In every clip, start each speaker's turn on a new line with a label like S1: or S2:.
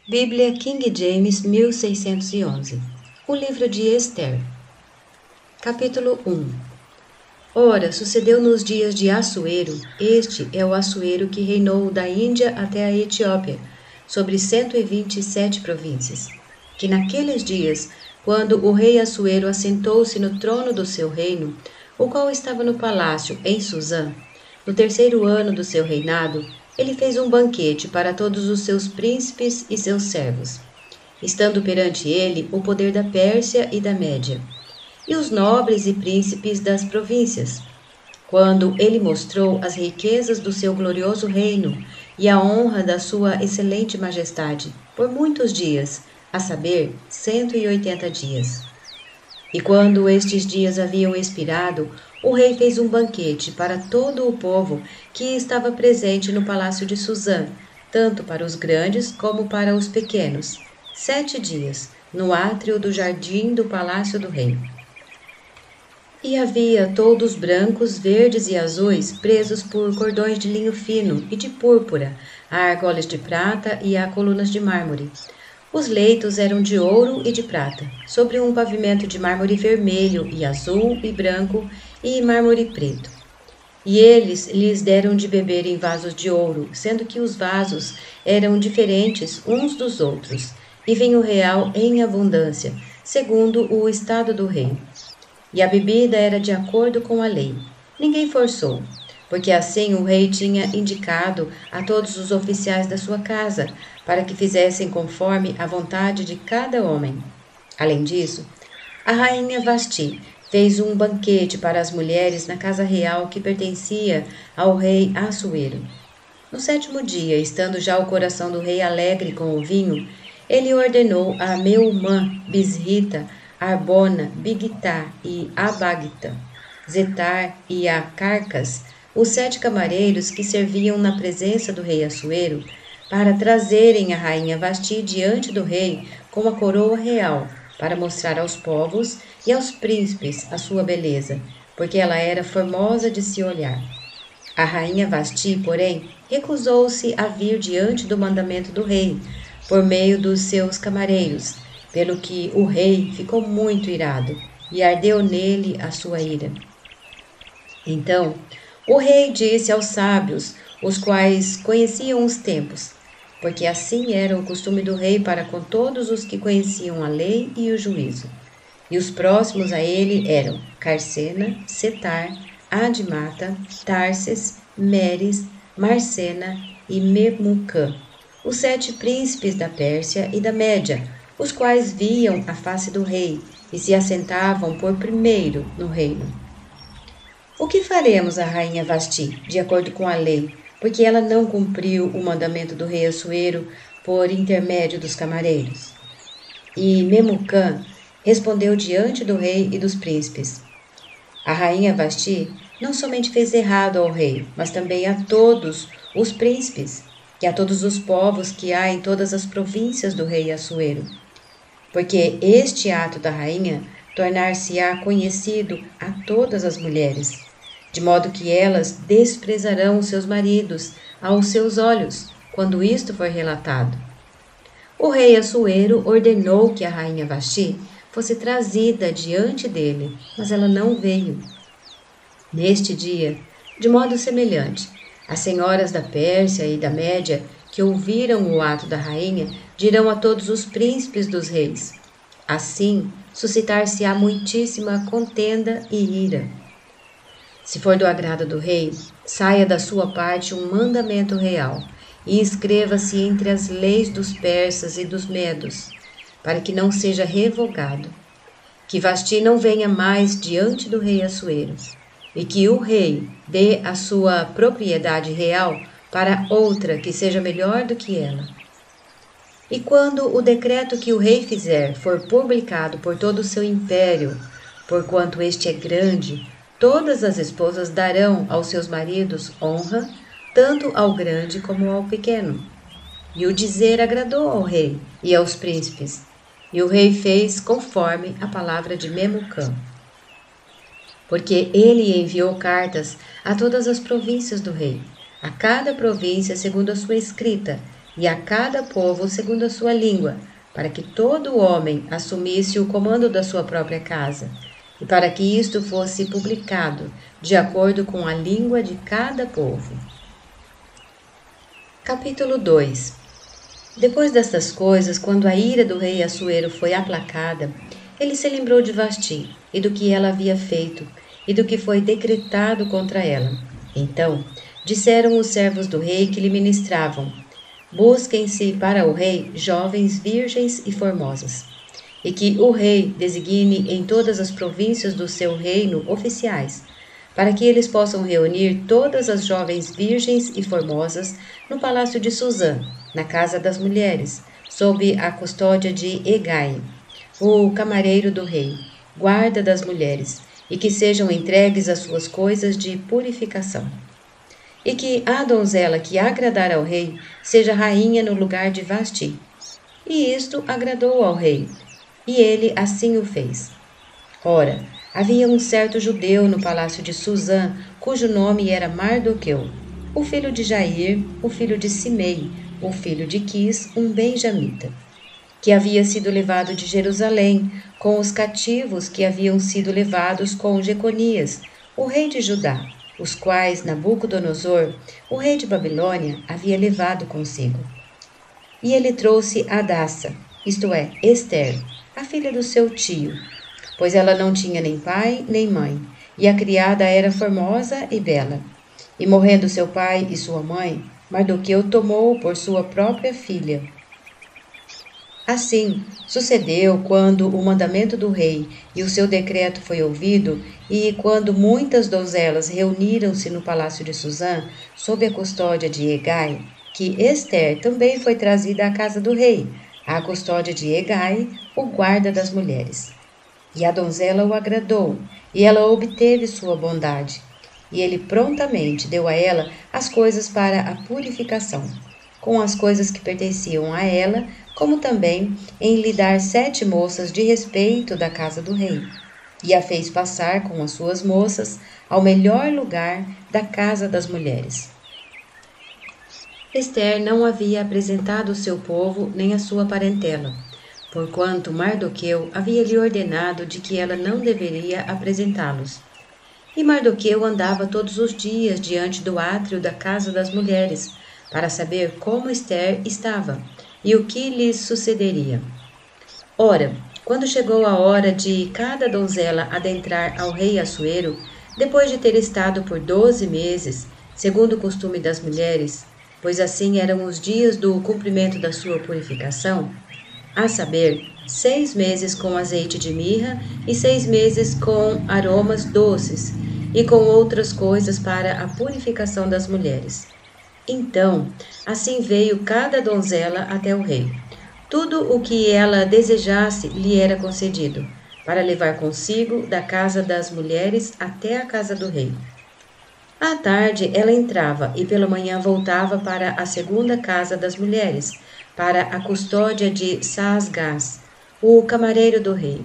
S1: Bíblia King James 1611. O livro de Ester. Capítulo 1. Ora, sucedeu nos dias de Assuero, este é o Assuero que reinou da Índia até a Etiópia, sobre 127 províncias, que naqueles dias, quando o rei Assuero assentou-se no trono do seu reino, o qual estava no palácio em Susã, no terceiro ano do seu reinado, ele fez um banquete para todos os seus príncipes e seus servos, estando perante ele o poder da Pérsia e da Média, e os nobres e príncipes das províncias, quando ele mostrou as riquezas do seu glorioso reino e a honra da sua excelente majestade, por muitos dias, a saber, 180 dias. E quando estes dias haviam expirado, o rei fez um banquete para todo o povo que estava presente no palácio de Susã, tanto para os grandes como para os pequenos, 7 dias, no átrio do jardim do palácio do rei. E havia toldos brancos, verdes e azuis, presos por cordões de linho fino e de púrpura, a argolas de prata e a colunas de mármore. Os leitos eram de ouro e de prata, sobre um pavimento de mármore vermelho e azul e branco e mármore preto. E eles lhes deram de beber em vasos de ouro, sendo que os vasos eram diferentes uns dos outros, e vinho real em abundância, segundo o estado do rei. E a bebida era de acordo com a lei. Ninguém forçou, porque assim o rei tinha indicado a todos os oficiais da sua casa, para que fizessem conforme a vontade de cada homem. Além disso, a rainha Vasti fez um banquete para as mulheres na casa real que pertencia ao rei Assuero. No 7º dia, estando já o coração do rei alegre com o vinho, ele ordenou a Meumã, Bisrita, Arbona, Bigtá e Abagta, Zetar e a Carcas, os 7 camareiros que serviam na presença do rei Assuero, para trazerem a rainha Vasti diante do rei com a coroa real, para mostrar aos povos e aos príncipes a sua beleza, porque ela era formosa de se olhar. A rainha Vasti, porém, recusou-se a vir diante do mandamento do rei, por meio dos seus camareiros, pelo que o rei ficou muito irado, e ardeu nele a sua ira. Então, o rei disse aos sábios, os quais conheciam os tempos, porque assim era o costume do rei para com todos os que conheciam a lei e o juízo. E os próximos a ele eram Carcena, Setar, Admata, Tarses, Meres, Marcena e Memucã, os 7 príncipes da Pérsia e da Média, os quais viam a face do rei e se assentavam por primeiro no reino. O que faremos à rainha Vasti, de acordo com a lei, porque ela não cumpriu o mandamento do rei Assuero por intermédio dos camareiros? E Memucã respondeu diante do rei e dos príncipes: a rainha Vasti não somente fez errado ao rei, mas também a todos os príncipes, e a todos os povos que há em todas as províncias do rei Assuero. Porque este ato da rainha tornar-se-á conhecido a todas as mulheres, de modo que elas desprezarão os seus maridos aos seus olhos, quando isto for relatado. O rei Assuero ordenou que a rainha Vasti fosse trazida diante dele, mas ela não veio. Neste dia, de modo semelhante, as senhoras da Pérsia e da Média, que ouviram o ato da rainha, dirão a todos os príncipes dos reis: assim suscitar-se-á muitíssima contenda e ira. Se for do agrado do rei, saia da sua parte um mandamento real e escreva-se entre as leis dos persas e dos medos, para que não seja revogado, que Vasti não venha mais diante do rei Assuero, e que o rei dê a sua propriedade real para outra que seja melhor do que ela. E quando o decreto que o rei fizer for publicado por todo o seu império, porquanto este é grande, todas as esposas darão aos seus maridos honra, tanto ao grande como ao pequeno. E o dizer agradou ao rei e aos príncipes, e o rei fez conforme a palavra de Memucã. Porque ele enviou cartas a todas as províncias do rei, a cada província segundo a sua escrita, e a cada povo segundo a sua língua, para que todo homem assumisse o comando da sua própria casa, e para que isto fosse publicado de acordo com a língua de cada povo. Capítulo 2. Depois destas coisas, quando a ira do rei Assuero foi aplacada, ele se lembrou de Vasti e do que ela havia feito e do que foi decretado contra ela. Então, disseram os servos do rei que lhe ministravam: busquem-se para o rei jovens, virgens e formosas, e que o rei designe em todas as províncias do seu reino oficiais, para que eles possam reunir todas as jovens virgens e formosas no palácio de Susã, na casa das mulheres, sob a custódia de Hegai, o camareiro do rei, guarda das mulheres, e que sejam entregues as suas coisas de purificação. E que a donzela que agradar ao rei seja rainha no lugar de Vasti. E isto agradou ao rei, e ele assim o fez. Ora, havia um certo judeu no palácio de Susã, cujo nome era Mardoqueu, o filho de Jair, o filho de Simei, o filho de Quis, um benjamita, que havia sido levado de Jerusalém com os cativos que haviam sido levados com Jeconias, o rei de Judá, os quais Nabucodonosor, o rei de Babilônia, havia levado consigo. E ele trouxe Hadassa, isto é, Ester, a filha do seu tio, pois ela não tinha nem pai nem mãe, e a criada era formosa e bela. E morrendo seu pai e sua mãe, Mardoqueu tomou-o por sua própria filha. Assim, sucedeu quando o mandamento do rei e o seu decreto foi ouvido, e quando muitas donzelas reuniram-se no palácio de Susã, sob a custódia de Hegai, que Ester também foi trazida à casa do rei, à custódia de Hegai, o guarda das mulheres. E a donzela o agradou, e ela obteve sua bondade. E ele prontamente deu a ela as coisas para a purificação, com as coisas que pertenciam a ela, como também em lhe dar 7 moças de respeito da casa do rei. E a fez passar com as suas moças ao melhor lugar da casa das mulheres. Ester não havia apresentado o seu povo nem a sua parentela, porquanto Mardoqueu havia lhe ordenado de que ela não deveria apresentá-los. E Mardoqueu andava todos os dias diante do átrio da casa das mulheres, para saber como Ester estava e o que lhes sucederia. Ora, quando chegou a hora de cada donzela adentrar ao rei Assuero, depois de ter estado por 12 meses, segundo o costume das mulheres, pois assim eram os dias do cumprimento da sua purificação, a saber, 6 meses com azeite de mirra e 6 meses com aromas doces e com outras coisas para a purificação das mulheres. Então, assim veio cada donzela até o rei. Tudo o que ela desejasse lhe era concedido, para levar consigo da casa das mulheres até a casa do rei. À tarde ela entrava e pela manhã voltava para a segunda casa das mulheres, para a custódia de Saasgás, o camareiro do rei,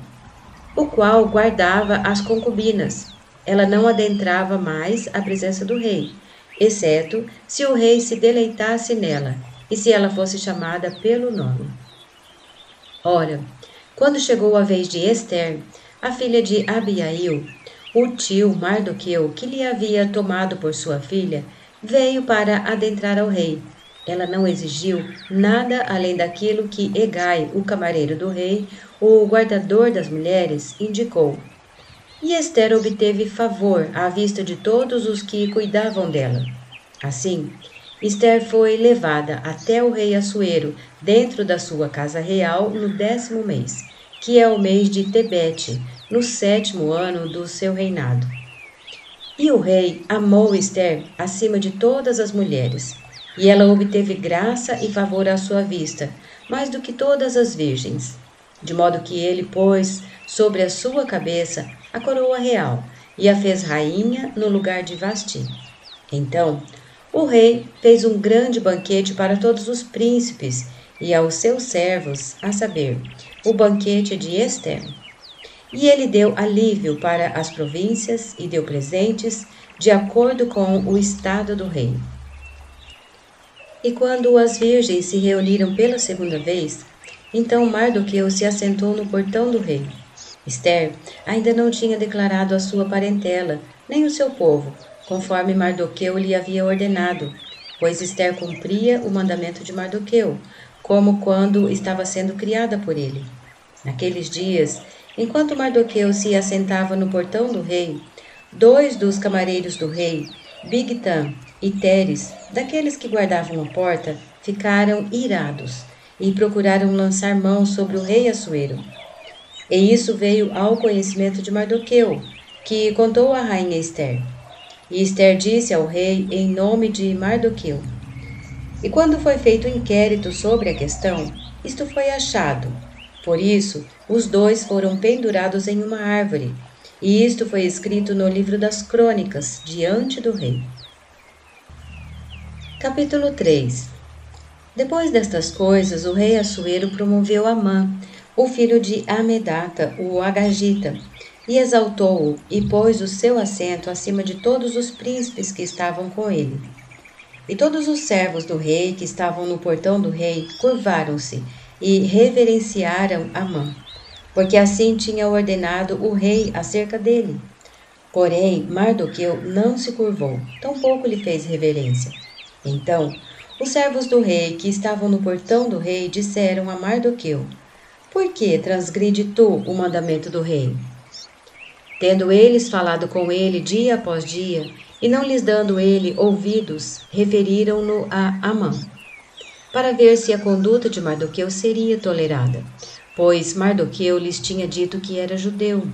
S1: o qual guardava as concubinas. Ela não adentrava mais a presença do rei, exceto se o rei se deleitasse nela e se ela fosse chamada pelo nome. Ora, quando chegou a vez de Ester, a filha de Abiail, o tio Mardoqueu, que lhe havia tomado por sua filha, veio para adentrar ao rei. Ela não exigiu nada além daquilo que Hegai, o camareiro do rei, o guardador das mulheres, indicou. E Ester obteve favor à vista de todos os que cuidavam dela. Assim, Ester foi levada até o rei Assuero, dentro da sua casa real, no 10º mês, que é o mês de Tebete, no 7º ano do seu reinado. E o rei amou Ester acima de todas as mulheres, e ela obteve graça e favor à sua vista, mais do que todas as virgens, de modo que ele pôs sobre a sua cabeça a coroa real e a fez rainha no lugar de Vasti. Então, o rei fez um grande banquete para todos os príncipes e aos seus servos, a saber, o banquete de Ester. E ele deu alívio para as províncias e deu presentes de acordo com o estado do rei. E quando as virgens se reuniram pela segunda vez, então Mardoqueu se assentou no portão do rei. Esther ainda não tinha declarado a sua parentela, nem o seu povo, conforme Mardoqueu lhe havia ordenado, pois Esther cumpria o mandamento de Mardoqueu, como quando estava sendo criada por ele. Naqueles dias, enquanto Mardoqueu se assentava no portão do rei, 2 dos camareiros do rei, Bigtan e Teres, daqueles que guardavam a porta, ficaram irados e procuraram lançar mão sobre o rei Assuero. E isso veio ao conhecimento de Mardoqueu, que contou à rainha Esther. E Esther disse ao rei em nome de Mardoqueu. E quando foi feito o inquérito sobre a questão, isto foi achado. Por isso, os 2 foram pendurados em uma árvore, e isto foi escrito no livro das crônicas, diante do rei. Capítulo 3. Depois destas coisas, o rei Assuero promoveu Amã, o filho de Amedata, o Agagita, e exaltou-o, e pôs o seu assento acima de todos os príncipes que estavam com ele. E todos os servos do rei que estavam no portão do rei curvaram-se e reverenciaram Amã, porque assim tinha ordenado o rei acerca dele. Porém, Mardoqueu não se curvou, tampouco lhe fez reverência. Então, os servos do rei que estavam no portão do rei disseram a Mardoqueu: Por que transgride tu o mandamento do rei? Tendo eles falado com ele dia após dia, e não lhes dando ele ouvidos, referiram-no a Amã, para ver se a conduta de Mardoqueu seria tolerada, pois Mardoqueu lhes tinha dito que era judeu.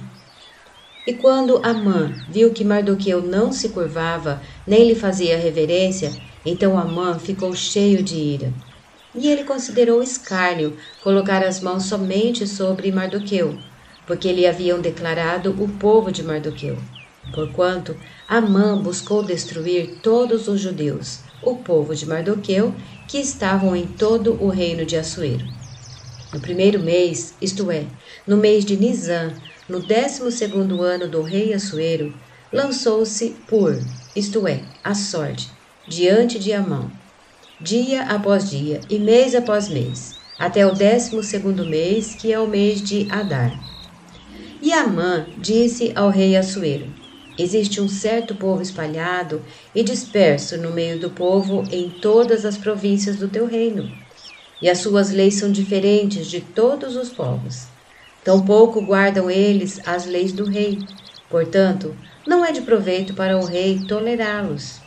S1: E quando Amã viu que Mardoqueu não se curvava, nem lhe fazia reverência, então Amã ficou cheio de ira. E ele considerou escárnio colocar as mãos somente sobre Mardoqueu, porque lhe haviam declarado o povo de Mardoqueu. Porquanto Amã buscou destruir todos os judeus, o povo de Mardoqueu, que estavam em todo o reino de Assuero. No primeiro mês, isto é, no mês de Nisã, no 12º ano do rei Assuero, lançou-se Pur, isto é, a sorte, diante de Amã, dia após dia e mês após mês, até o 12º mês, que é o mês de Adar. E Amã disse ao rei Assuero: Existe um certo povo espalhado e disperso no meio do povo em todas as províncias do teu reino, e as suas leis são diferentes de todos os povos. Tampouco guardam eles as leis do rei. Portanto, não é de proveito para o rei tolerá-los.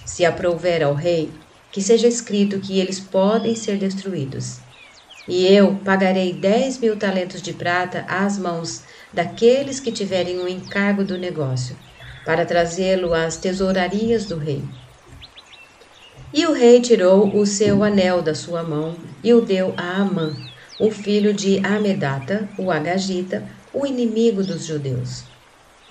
S1: Se aprouver ao rei, que seja escrito que eles podem ser destruídos. E eu pagarei 10.000 talentos de prata às mãos daqueles que tiverem o encargo do negócio, para trazê-lo às tesourarias do rei. E o rei tirou o seu anel da sua mão e o deu a Amã, o filho de Amedata, o Agagita, o inimigo dos judeus.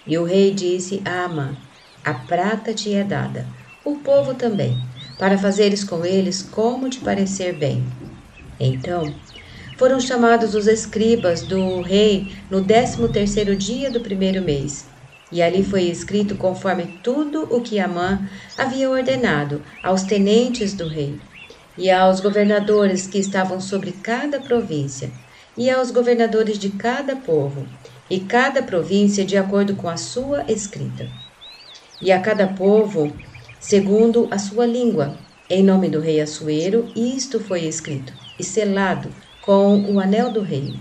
S1: E o rei disse a Amã: A prata te é dada, o povo também, para fazeres com eles como te parecer bem. Então, foram chamados os escribas do rei no 13º dia do primeiro mês, e ali foi escrito conforme tudo o que Amã havia ordenado aos tenentes do rei, e aos governadores que estavam sobre cada província, e aos governadores de cada povo, e cada província de acordo com a sua escrita. E a cada povo, segundo a sua língua, em nome do rei Assuero, isto foi escrito, e selado com o anel do rei.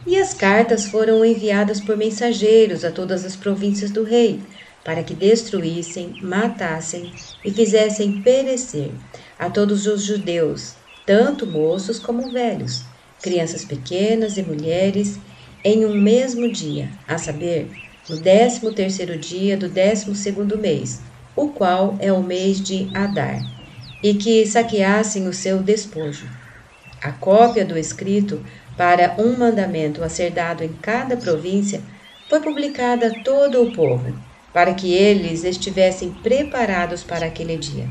S1: E as cartas foram enviadas por mensageiros a todas as províncias do rei, para que destruíssem, matassem e fizessem perecer a todos os judeus, tanto moços como velhos, crianças pequenas e mulheres, em um mesmo dia, a saber, no 13º dia do 12º mês, o qual é o mês de Adar, e que saqueassem o seu despojo. A cópia do escrito para um mandamento a ser dado em cada província foi publicada a todo o povo, para que eles estivessem preparados para aquele dia.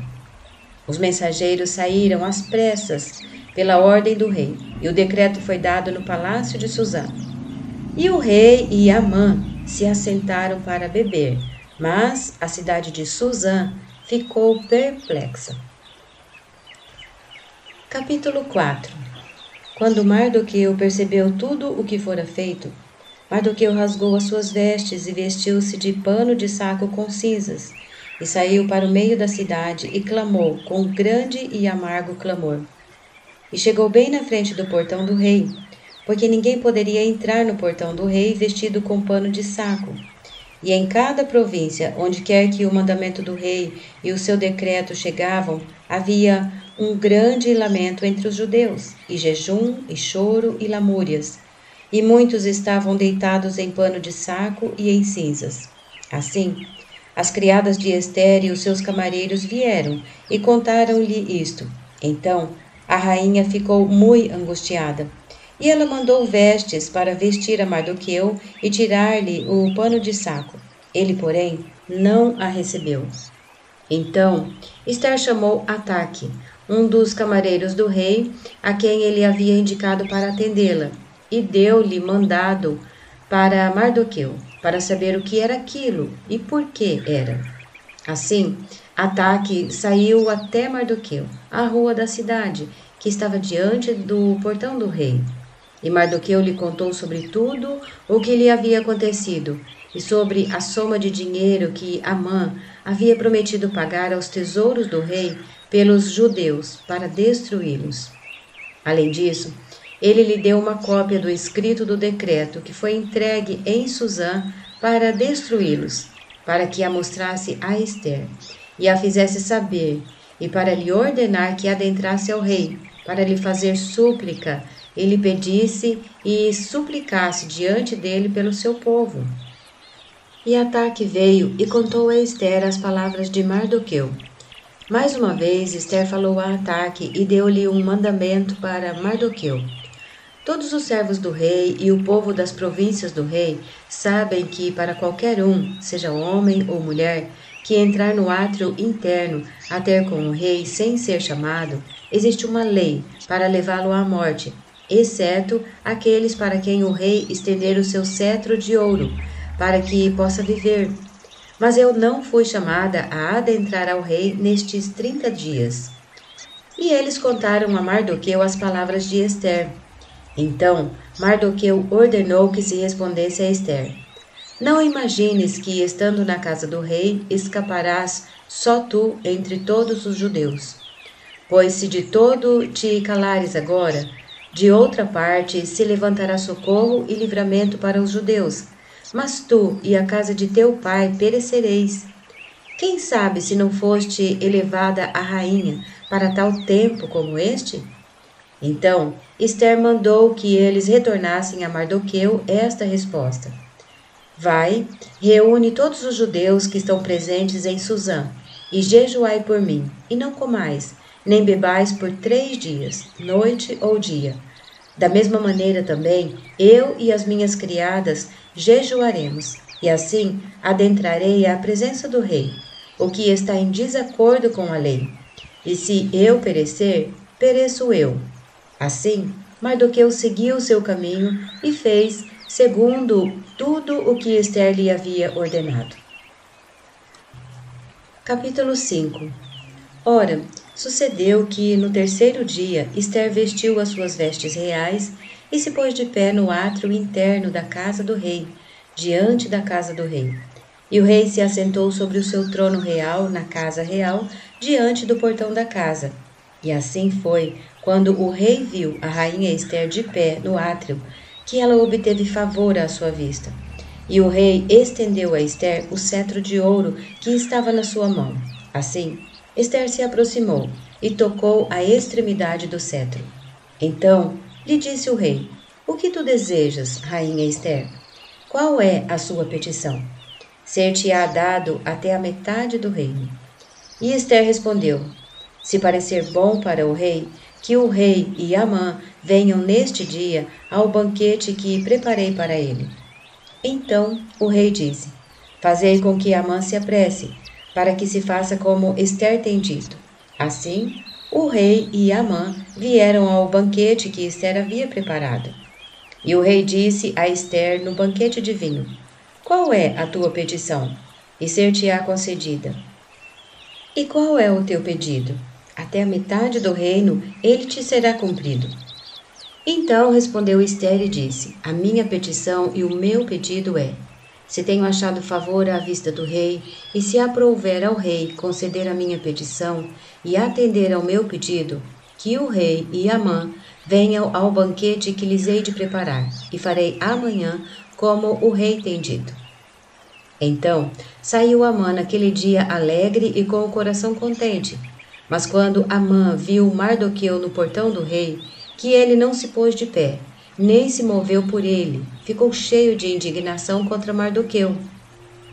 S1: Os mensageiros saíram às pressas pela ordem do rei, e o decreto foi dado no palácio de Susã. E o rei e Amã se assentaram para beber, mas a cidade de Susã ficou perplexa. Capítulo 4. Quando Mardoqueu percebeu tudo o que fora feito, Mardoqueu rasgou as suas vestes e vestiu-se de pano de saco com cinzas, e saiu para o meio da cidade e clamou com grande e amargo clamor. E chegou bem na frente do portão do rei, porque ninguém poderia entrar no portão do rei vestido com pano de saco. E em cada província, onde quer que o mandamento do rei e o seu decreto chegavam, havia um grande lamento entre os judeus, e jejum, e choro, e lamúrias. E muitos estavam deitados em pano de saco e em cinzas. Assim, as criadas de Ester e os seus camareiros vieram e contaram-lhe isto. Então, a rainha ficou muito angustiada. E ela mandou vestes para vestir a Mardoqueu e tirar-lhe o pano de saco. Ele, porém, não a recebeu. Então, Ester chamou Ataque, um dos camareiros do rei, a quem ele havia indicado para atendê-la, e deu-lhe mandado para Mardoqueu, para saber o que era aquilo e por que era. Assim, Ataque saiu até Mardoqueu, à rua da cidade, que estava diante do portão do rei. E Mardoqueu lhe contou sobre tudo o que lhe havia acontecido e sobre a soma de dinheiro que Amã havia prometido pagar aos tesouros do rei pelos judeus para destruí-los. Além disso, ele lhe deu uma cópia do escrito do decreto que foi entregue em Susã para destruí-los, para que a mostrasse a Ester e a fizesse saber, e para lhe ordenar que adentrasse ao rei, para lhe fazer súplica, e lhe pedisse e suplicasse diante dele pelo seu povo. E Ataque veio e contou a Ester as palavras de Mardoqueu. Mais uma vez, Ester falou a Ataque e deu-lhe um mandamento para Mardoqueu. Todos os servos do rei e o povo das províncias do rei sabem que para qualquer um, seja homem ou mulher, que entrar no átrio interno a ter com o rei sem ser chamado, existe uma lei para levá-lo à morte, exceto aqueles para quem o rei estender o seu cetro de ouro, para que possa viver. Mas eu não fui chamada a adentrar ao rei nestes 30 dias. E eles contaram a Mardoqueu as palavras de Ester. Então Mardoqueu ordenou que se respondesse a Ester: Não imagines que, estando na casa do rei, escaparás só tu entre todos os judeus. Pois se de todo te calares agora, de outra parte se levantará socorro e livramento para os judeus, mas tu e a casa de teu pai perecereis. Quem sabe se não foste elevada a rainha para tal tempo como este? Então Ester mandou que eles retornassem a Mardoqueu esta resposta: Vai, reúne todos os judeus que estão presentes em Susã, e jejuai por mim, e não comais, nem bebais por 3 dias, noite ou dia. Da mesma maneira também, eu e as minhas criadas jejuaremos, e assim adentrarei à presença do rei, o que está em desacordo com a lei. E se eu perecer, pereço eu. Assim, Mardoqueu seguiu seu caminho e fez segundo tudo o que Ester lhe havia ordenado. Capítulo 5. Ora, sucedeu que, no 3º dia, Ester vestiu as suas vestes reais e se pôs de pé no átrio interno da casa do rei, diante da casa do rei. E o rei se assentou sobre o seu trono real na casa real, diante do portão da casa. E assim foi, quando o rei viu a rainha Ester de pé no átrio, que ela obteve favor à sua vista. E o rei estendeu a Ester o cetro de ouro que estava na sua mão. Assim, Ester se aproximou e tocou a extremidade do cetro. Então lhe disse o rei: O que tu desejas, rainha Ester? Qual é a sua petição? Ser-te-á dado até a metade do reino. E Ester respondeu: Se parecer bom para o rei, que o rei e Amã venham neste dia ao banquete que preparei para ele. Então o rei disse: Fazei com que Amã se apresse, para que se faça como Ester tem dito. Assim, o rei e Amã vieram ao banquete que Ester havia preparado. E o rei disse a Ester no banquete de vinho: Qual é a tua petição? E ser-te-á concedida. E qual é o teu pedido? Até a metade do reino ele te será cumprido. Então respondeu Ester e disse: A minha petição e o meu pedido é: se tenho achado favor à vista do rei, e se aprouver ao rei conceder a minha petição e atender ao meu pedido, que o rei e Amã venham ao banquete que lhes hei de preparar, e farei amanhã como o rei tem dito. Então saiu Amã naquele dia alegre e com o coração contente. Mas quando Amã viu Mardoqueu no portão do rei, que ele não se pôs de pé, nem se moveu por ele, ficou cheio de indignação contra Mardoqueu.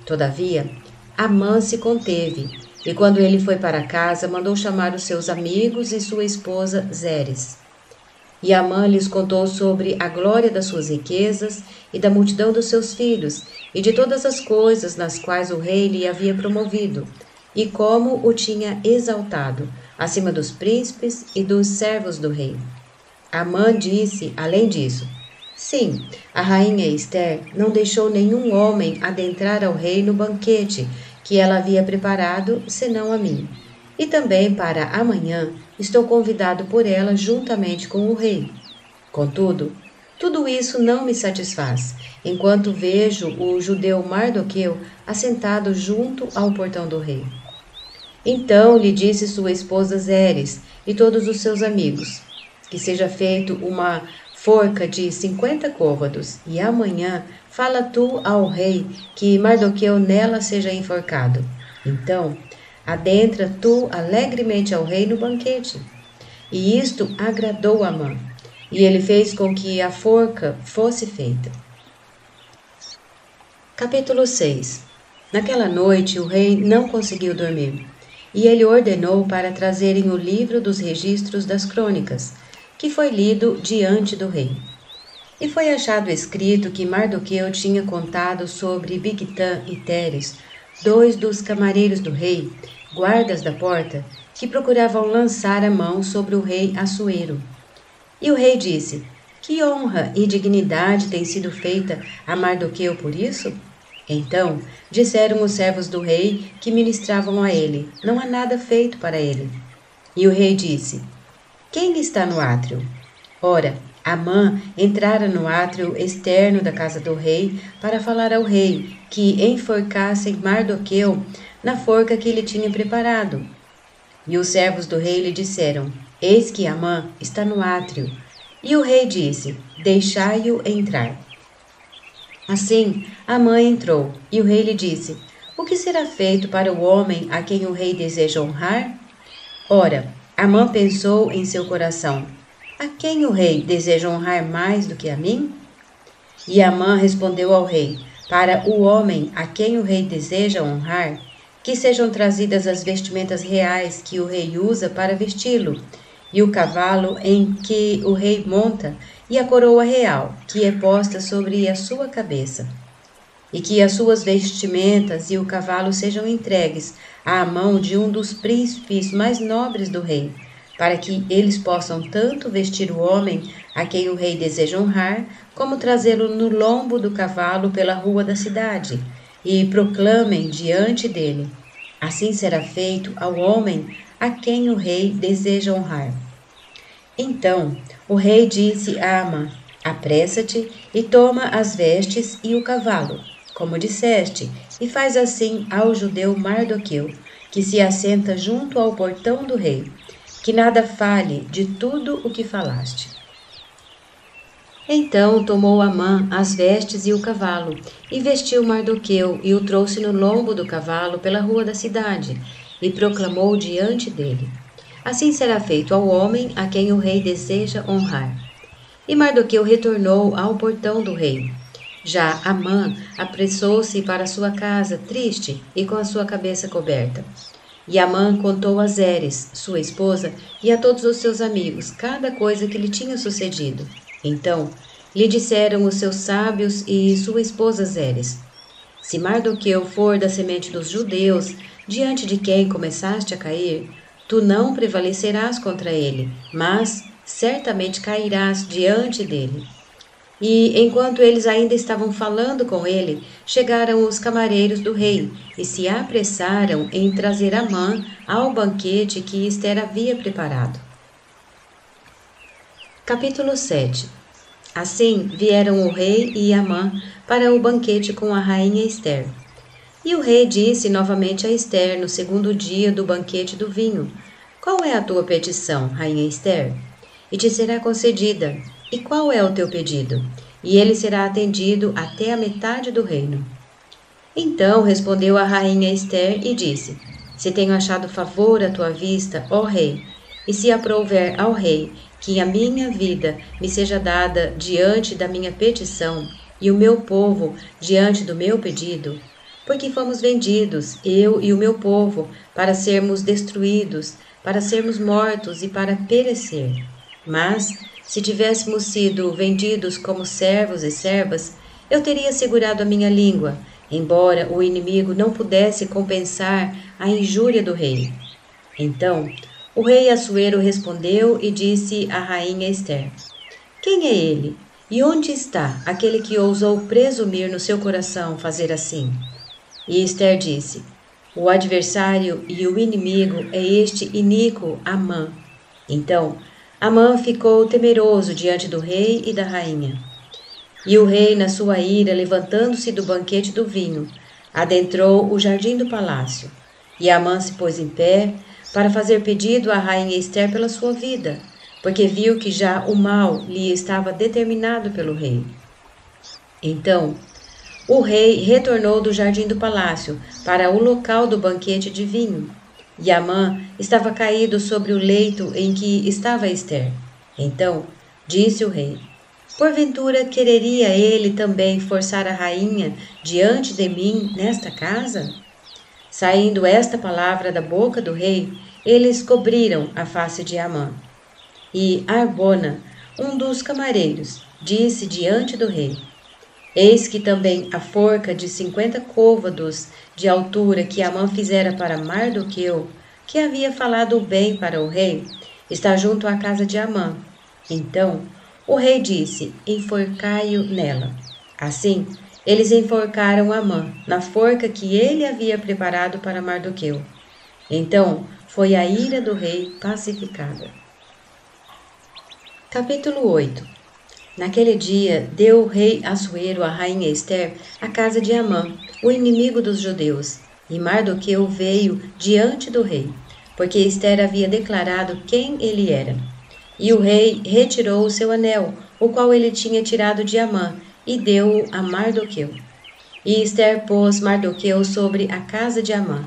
S1: Todavia, Amã se conteve, e quando ele foi para casa, mandou chamar os seus amigos e sua esposa Zeres. E Amã lhes contou sobre a glória das suas riquezas e da multidão dos seus filhos, e de todas as coisas nas quais o rei lhe havia promovido, e como o tinha exaltado, acima dos príncipes e dos servos do rei. Amã disse, além disso: Sim, a rainha Ester não deixou nenhum homem adentrar ao rei no banquete que ela havia preparado, senão a mim. E também para amanhã estou convidado por ela juntamente com o rei. Contudo, tudo isso não me satisfaz, enquanto vejo o judeu Mardoqueu assentado junto ao portão do rei. Então lhe disse sua esposa Zeres e todos os seus amigos: Que seja feito uma forca de 50 côvados, e amanhã fala tu ao rei que Mardoqueu nela seja enforcado. Então adentra tu alegremente ao rei no banquete. E isto agradou Amã, e ele fez com que a forca fosse feita. Capítulo 6. Naquela noite o rei não conseguiu dormir, e ele ordenou para trazerem o livro dos registros das crônicas, que foi lido diante do rei. E foi achado escrito que Mardoqueu tinha contado sobre Bigtã e Teres, dois dos camareiros do rei, guardas da porta, que procuravam lançar a mão sobre o rei Assuero. E o rei disse: Que honra e dignidade tem sido feita a Mardoqueu por isso? Então disseram os servos do rei que ministravam a ele: Não há nada feito para ele. E o rei disse: Quem está no átrio? Ora, Amã entrara no átrio externo da casa do rei para falar ao rei que enforcassem Mardoqueu na forca que ele tinha preparado. E os servos do rei lhe disseram: Eis que Amã está no átrio. E o rei disse: Deixai-o entrar. Assim, Amã entrou, e o rei lhe disse: O que será feito para o homem a quem o rei deseja honrar? Ora, Amã pensou em seu coração: A quem o rei deseja honrar mais do que a mim? E Amã respondeu ao rei: Para o homem a quem o rei deseja honrar, que sejam trazidas as vestimentas reais que o rei usa para vesti-lo, e o cavalo em que o rei monta, e a coroa real, que é posta sobre a sua cabeça. E que as suas vestimentas e o cavalo sejam entregues à mão de um dos príncipes mais nobres do rei, para que eles possam tanto vestir o homem a quem o rei deseja honrar, como trazê-lo no lombo do cavalo pela rua da cidade, e proclamem diante dele: Assim será feito ao homem a quem o rei deseja honrar. Então o rei disse a Amã: Apressa-te e toma as vestes e o cavalo, como disseste, e faz assim ao judeu Mardoqueu, que se assenta junto ao portão do rei, que nada fale de tudo o que falaste. Então tomou Amã as vestes e o cavalo, e vestiu Mardoqueu, e o trouxe no lombo do cavalo pela rua da cidade, e proclamou diante dele: Assim será feito ao homem a quem o rei deseja honrar. E Mardoqueu retornou ao portão do rei. Já Amã apressou-se para sua casa, triste e com a sua cabeça coberta. E Amã contou a Zeres, sua esposa, e a todos os seus amigos cada coisa que lhe tinha sucedido. Então lhe disseram os seus sábios e sua esposa Zeres: Se Mardoqueu for da semente dos judeus, diante de quem começaste a cair, tu não prevalecerás contra ele, mas certamente cairás diante dele. E enquanto eles ainda estavam falando com ele, chegaram os camareiros do rei e se apressaram em trazer Amã ao banquete que Ester havia preparado. Capítulo 7. Assim vieram o rei e Amã para o banquete com a rainha Ester. E o rei disse novamente a Ester no segundo dia do banquete do vinho: Qual é a tua petição, rainha Ester? E te será concedida. E qual é o teu pedido? E ele será atendido até a metade do reino. Então respondeu a rainha Ester e disse: Se tenho achado favor à tua vista, ó rei, e se aprouver ao rei que a minha vida me seja dada diante da minha petição, e o meu povo diante do meu pedido, porque fomos vendidos, eu e o meu povo, para sermos destruídos, para sermos mortos e para perecer. Mas, se tivéssemos sido vendidos como servos e servas, eu teria segurado a minha língua, embora o inimigo não pudesse compensar a injúria do rei. Então, o rei Assuero respondeu e disse à rainha Ester: Quem é ele? E onde está aquele que ousou presumir no seu coração fazer assim? E Ester disse: O adversário e o inimigo é este iníquo Amã. Então, Amã ficou temeroso diante do rei e da rainha. E o rei, na sua ira, levantando-se do banquete do vinho, adentrou o jardim do palácio. E Amã se pôs em pé para fazer pedido à rainha Ester pela sua vida, porque viu que já o mal lhe estava determinado pelo rei. Então, o rei retornou do jardim do palácio para o local do banquete de vinho. E Amã estava caído sobre o leito em que estava Ester. Então disse o rei: Porventura quereria ele também forçar a rainha diante de mim nesta casa? Saindo esta palavra da boca do rei, eles cobriram a face de Amã. E Arbona, um dos camareiros, disse diante do rei: Eis que também a forca de 50 côvados de altura que Amã fizera para Mardoqueu, que havia falado o bem para o rei, está junto à casa de Amã. Então o rei disse: Enforcai-o nela. Assim, eles enforcaram Amã na forca que ele havia preparado para Mardoqueu. Então foi a ira do rei pacificada. Capítulo 8. Naquele dia, deu o rei Assuero à rainha Ester a casa de Amã, o inimigo dos judeus, e Mardoqueu veio diante do rei, porque Ester havia declarado quem ele era. E o rei retirou o seu anel, o qual ele tinha tirado de Amã, e deu-o a Mardoqueu. E Ester pôs Mardoqueu sobre a casa de Amã.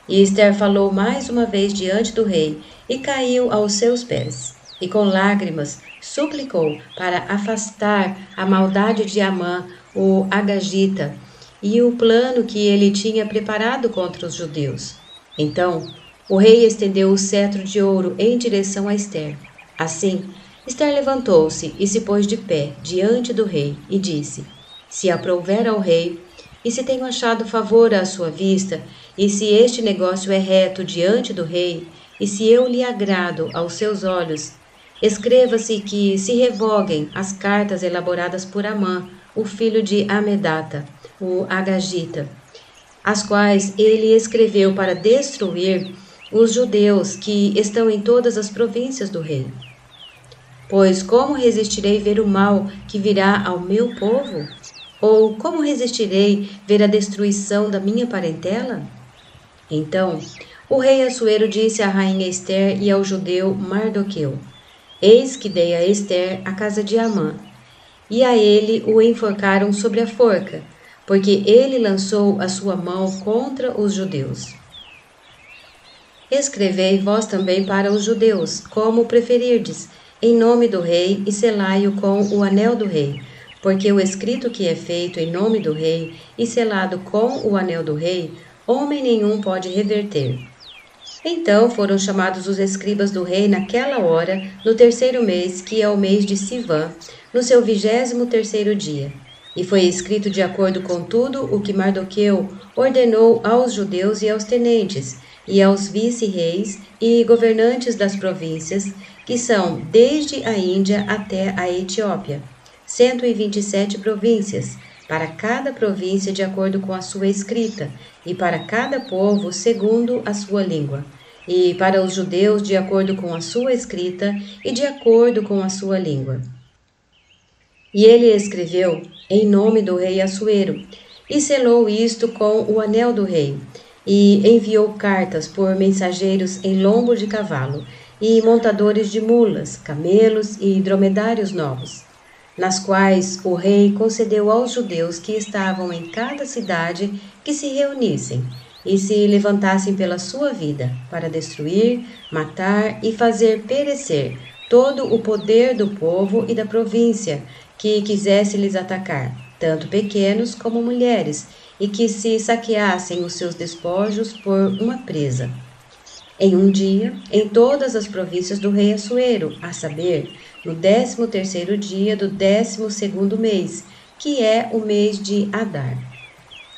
S1: E Ester falou mais uma vez diante do rei, e caiu aos seus pés. E com lágrimas suplicou para afastar a maldade de Amã, o Agagita, e o plano que ele tinha preparado contra os judeus. Então o rei estendeu o cetro de ouro em direção a Ester. Assim, Ester levantou-se e se pôs de pé diante do rei e disse: Se aprouver ao rei, e se tenho achado favor à sua vista, e se este negócio é reto diante do rei, e se eu lhe agrado aos seus olhos, escreva-se que se revoguem as cartas elaboradas por Amã, o filho de Amedata, o Agagita, as quais ele escreveu para destruir os judeus que estão em todas as províncias do rei. Pois como resistirei ver o mal que virá ao meu povo? Ou como resistirei ver a destruição da minha parentela? Então o rei Assuero disse à rainha Ester e ao judeu Mardoqueu: Eis que dei a Ester a casa de Amã, e a ele o enforcaram sobre a forca, porque ele lançou a sua mão contra os judeus. Escrevei vós também para os judeus, como preferirdes, em nome do rei, e selai-o com o anel do rei, porque o escrito que é feito em nome do rei, e selado com o anel do rei, homem nenhum pode reverter. Então foram chamados os escribas do rei naquela hora, no terceiro mês, que é o mês de Sivã, no seu 23º dia. E foi escrito de acordo com tudo o que Mardoqueu ordenou aos judeus e aos tenentes, e aos vice-reis e governantes das províncias, que são desde a Índia até a Etiópia, 127 províncias, para cada província de acordo com a sua escrita, e para cada povo segundo a sua língua, e para os judeus de acordo com a sua escrita e de acordo com a sua língua. E ele escreveu em nome do rei Assuero, e selou isto com o anel do rei, e enviou cartas por mensageiros em lombo de cavalo, e montadores de mulas, camelos e dromedários novos, nas quais o rei concedeu aos judeus que estavam em cada cidade que se reunissem e se levantassem pela sua vida, para destruir, matar e fazer perecer todo o poder do povo e da província que quisesse lhes atacar, tanto pequenos como mulheres, e que se saqueassem os seus despojos por uma presa. Em um dia, em todas as províncias do rei Assuero, a saber, no 13º dia do 12º mês, que é o mês de Adar.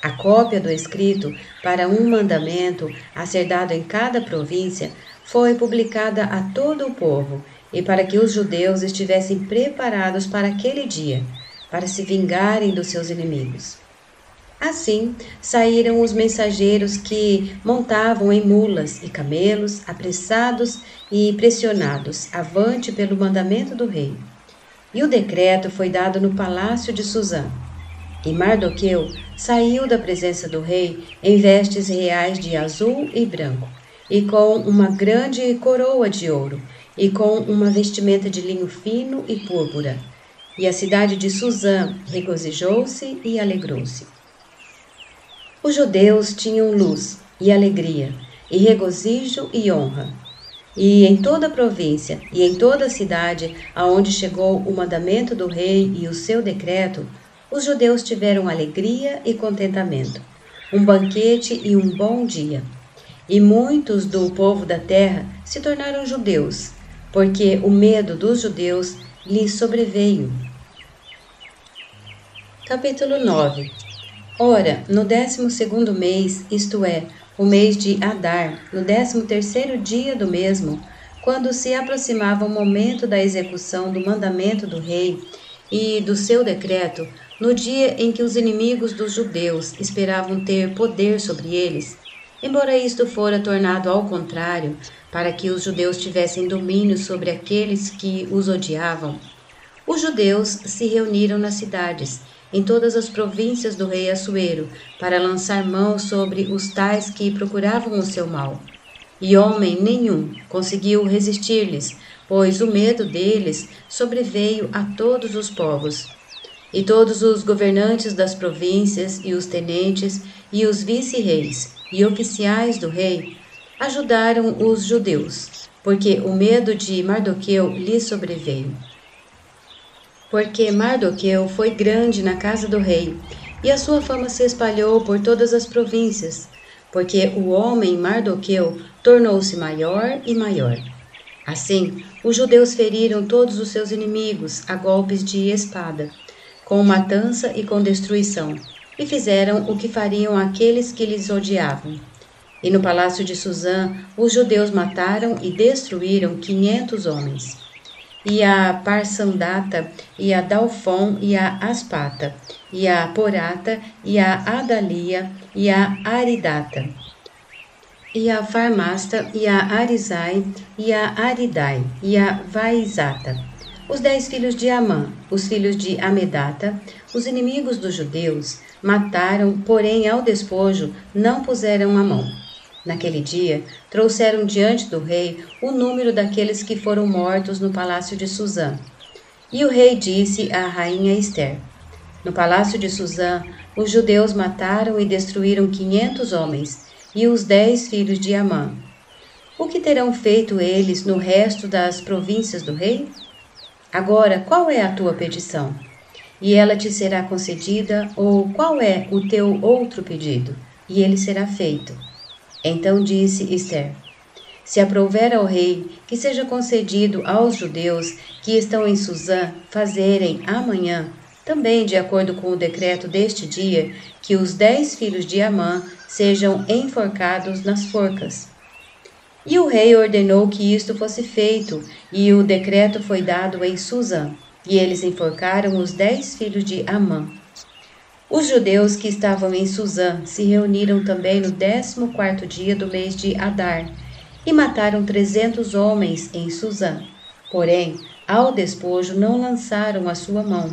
S1: A cópia do escrito para um mandamento a ser dado em cada província foi publicada a todo o povo, e para que os judeus estivessem preparados para aquele dia, para se vingarem dos seus inimigos. Assim, saíram os mensageiros que montavam em mulas e camelos, apressados e pressionados, avante pelo mandamento do rei. E o decreto foi dado no palácio de Susã. E Mardoqueu saiu da presença do rei em vestes reais de azul e branco, e com uma grande coroa de ouro, e com uma vestimenta de linho fino e púrpura. E a cidade de Susã regozijou-se e alegrou-se. Os judeus tinham luz e alegria, e regozijo e honra. E em toda a província e em toda a cidade aonde chegou o mandamento do rei e o seu decreto, os judeus tiveram alegria e contentamento, um banquete e um bom dia. E muitos do povo da terra se tornaram judeus, porque o medo dos judeus lhes sobreveio. Capítulo 9. Ora, no 12º mês, isto é, o mês de Adar, no 13º dia do mesmo, quando se aproximava o momento da execução do mandamento do rei e do seu decreto, no dia em que os inimigos dos judeus esperavam ter poder sobre eles, embora isto fora tornado ao contrário, para que os judeus tivessem domínio sobre aqueles que os odiavam, os judeus se reuniram nas cidades, em todas as províncias do rei Assuero, para lançar mão sobre os tais que procuravam o seu mal. E homem nenhum conseguiu resistir-lhes, pois o medo deles sobreveio a todos os povos. E todos os governantes das províncias, e os tenentes, e os vice-reis, e oficiais do rei, ajudaram os judeus, porque o medo de Mardoqueu lhes sobreveio. Porque Mardoqueu foi grande na casa do rei, e a sua fama se espalhou por todas as províncias, porque o homem Mardoqueu tornou-se maior e maior. Assim, os judeus feriram todos os seus inimigos a golpes de espada, com matança e com destruição, e fizeram o que fariam aqueles que lhes odiavam. E no palácio de Susã, os judeus mataram e destruíram 500 homens. E a Parsandata, e a Dalfon, e a Aspata, e a Porata, e a Adalia, e a Aridata, e a Farmasta, e a Arizai, e a Aridai, e a Vaizata, os 10 filhos de Amã, os filhos de Amedata, os inimigos dos judeus, mataram, porém ao despojo não puseram a mão. Naquele dia, trouxeram diante do rei o número daqueles que foram mortos no palácio de Susã. E o rei disse à rainha Ester: No palácio de Susã, os judeus mataram e destruíram 500 homens, e os 10 filhos de Amã. O que terão feito eles no resto das províncias do rei? Agora, qual é a tua petição? E ela te será concedida, ou qual é o teu outro pedido? E ele será feito. Então disse Ester: Se aprouver ao rei, que seja concedido aos judeus que estão em Susã fazerem amanhã, também de acordo com o decreto deste dia, que os 10 filhos de Amã sejam enforcados nas forcas. E o rei ordenou que isto fosse feito, e o decreto foi dado em Susã. e eles enforcaram os 10 filhos de Amã. Os judeus que estavam em Susã se reuniram também no 14º dia do mês de Adar, e mataram 300 homens em Susã. Porém, ao despojo não lançaram a sua mão.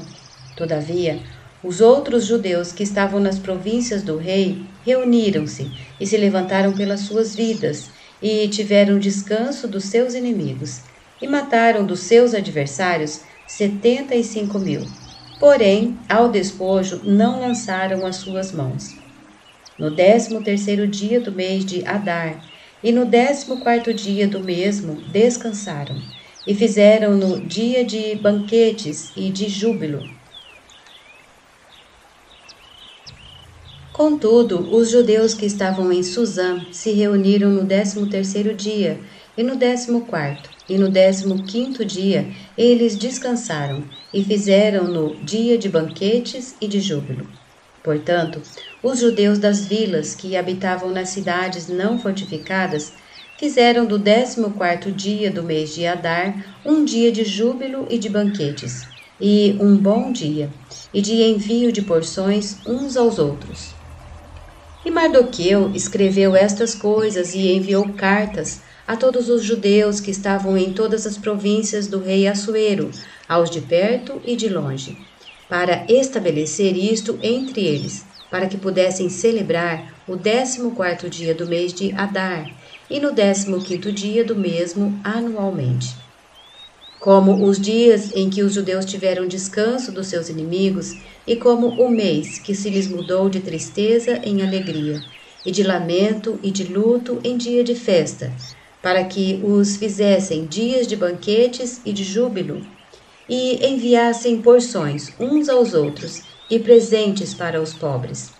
S1: Todavia, os outros judeus que estavam nas províncias do rei reuniram-se e se levantaram pelas suas vidas, e tiveram descanso dos seus inimigos, e mataram dos seus adversários 75.000. Porém, ao despojo não lançaram as suas mãos. No 13º dia do mês de Adar, e no 14º dia do mesmo descansaram, e fizeram-no dia de banquetes e de júbilo. Contudo, os judeus que estavam em Susã se reuniram no 13º dia, e no 14º, e no 15º dia eles descansaram, e fizeram-no dia de banquetes e de júbilo. Portanto, os judeus das vilas que habitavam nas cidades não fortificadas fizeram do 14º dia do mês de Adar um dia de júbilo e de banquetes, e um bom dia, e de envio de porções uns aos outros. E Mardoqueu escreveu estas coisas e enviou cartas a todos os judeus que estavam em todas as províncias do rei Assuero, aos de perto e de longe, para estabelecer isto entre eles, para que pudessem celebrar o 14º dia do mês de Adar e no 15º dia do mesmo anualmente. Como os dias em que os judeus tiveram descanso dos seus inimigos, e como o mês que se lhes mudou de tristeza em alegria, e de lamento e de luto em dia de festa, para que os fizessem dias de banquetes e de júbilo, e enviassem porções uns aos outros e presentes para os pobres.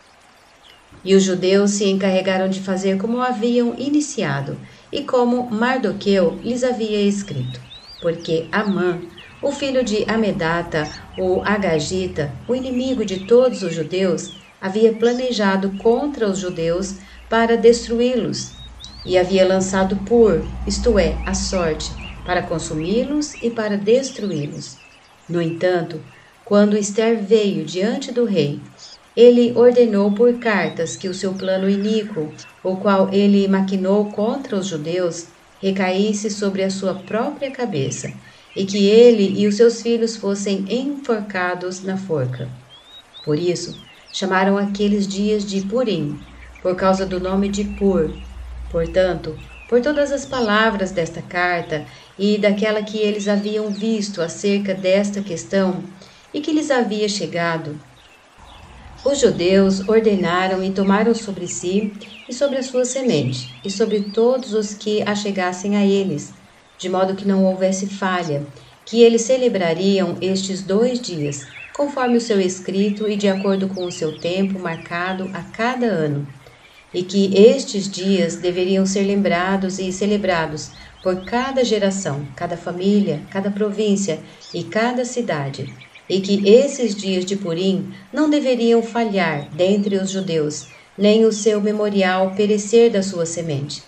S1: E os judeus se encarregaram de fazer como haviam iniciado, e como Mardoqueu lhes havia escrito. Porque Amã, o filho de Amedata, o Agagita, o inimigo de todos os judeus, havia planejado contra os judeus para destruí-los, e havia lançado isto é, a sorte, para consumi-los e para destruí-los. No entanto, quando Ester veio diante do rei, ele ordenou por cartas que o seu plano iníquo, o qual ele maquinou contra os judeus, recaísse sobre a sua própria cabeça, e que ele e os seus filhos fossem enforcados na forca. Por isso, chamaram aqueles dias de Purim, por causa do nome de Portanto, por todas as palavras desta carta e daquela que eles haviam visto acerca desta questão e que lhes havia chegado, os judeus ordenaram e tomaram sobre si e sobre a sua semente, e sobre todos os que achegassem a eles, de modo que não houvesse falha, que eles celebrariam estes 2 dias, conforme o seu escrito e de acordo com o seu tempo marcado a cada ano, e que estes dias deveriam ser lembrados e celebrados por cada geração, cada família, cada província e cada cidade, e que esses dias de Purim não deveriam falhar dentre os judeus, nem o seu memorial perecer da sua semente.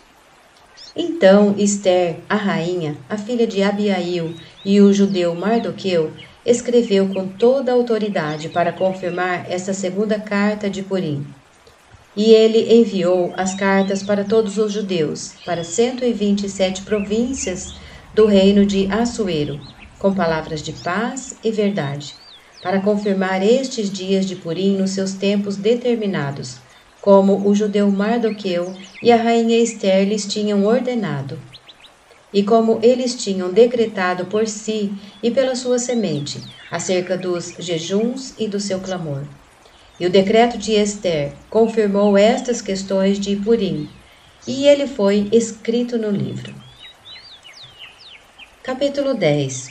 S1: Então Ester, a rainha, a filha de Abiail, e o judeu Mardoqueu, escreveu com toda a autoridade para confirmar esta segunda carta de Purim. E ele enviou as cartas para todos os judeus, para 127 províncias do reino de Assuero, com palavras de paz e verdade, para confirmar estes dias de Purim nos seus tempos determinados, como o judeu Mardoqueu e a rainha Ester lhes tinham ordenado, e como eles tinham decretado por si e pela sua semente, acerca dos jejuns e do seu clamor. E o decreto de Ester confirmou estas questões de Purim, e ele foi escrito no livro. Capítulo 10.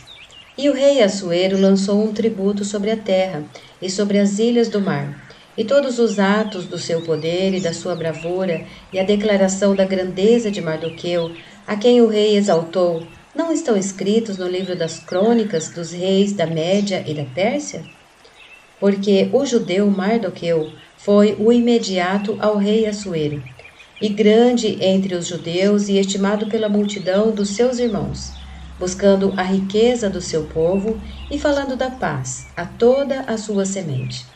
S1: E o rei Assuero lançou um tributo sobre a terra e sobre as ilhas do mar, e todos os atos do seu poder e da sua bravura, e a declaração da grandeza de Mardoqueu, a quem o rei exaltou, não estão escritos no livro das crônicas dos reis da Média e da Pérsia? Porque o judeu Mardoqueu foi o imediato ao rei Assuero, e grande entre os judeus e estimado pela multidão dos seus irmãos, buscando a riqueza do seu povo e falando da paz a toda a sua semente.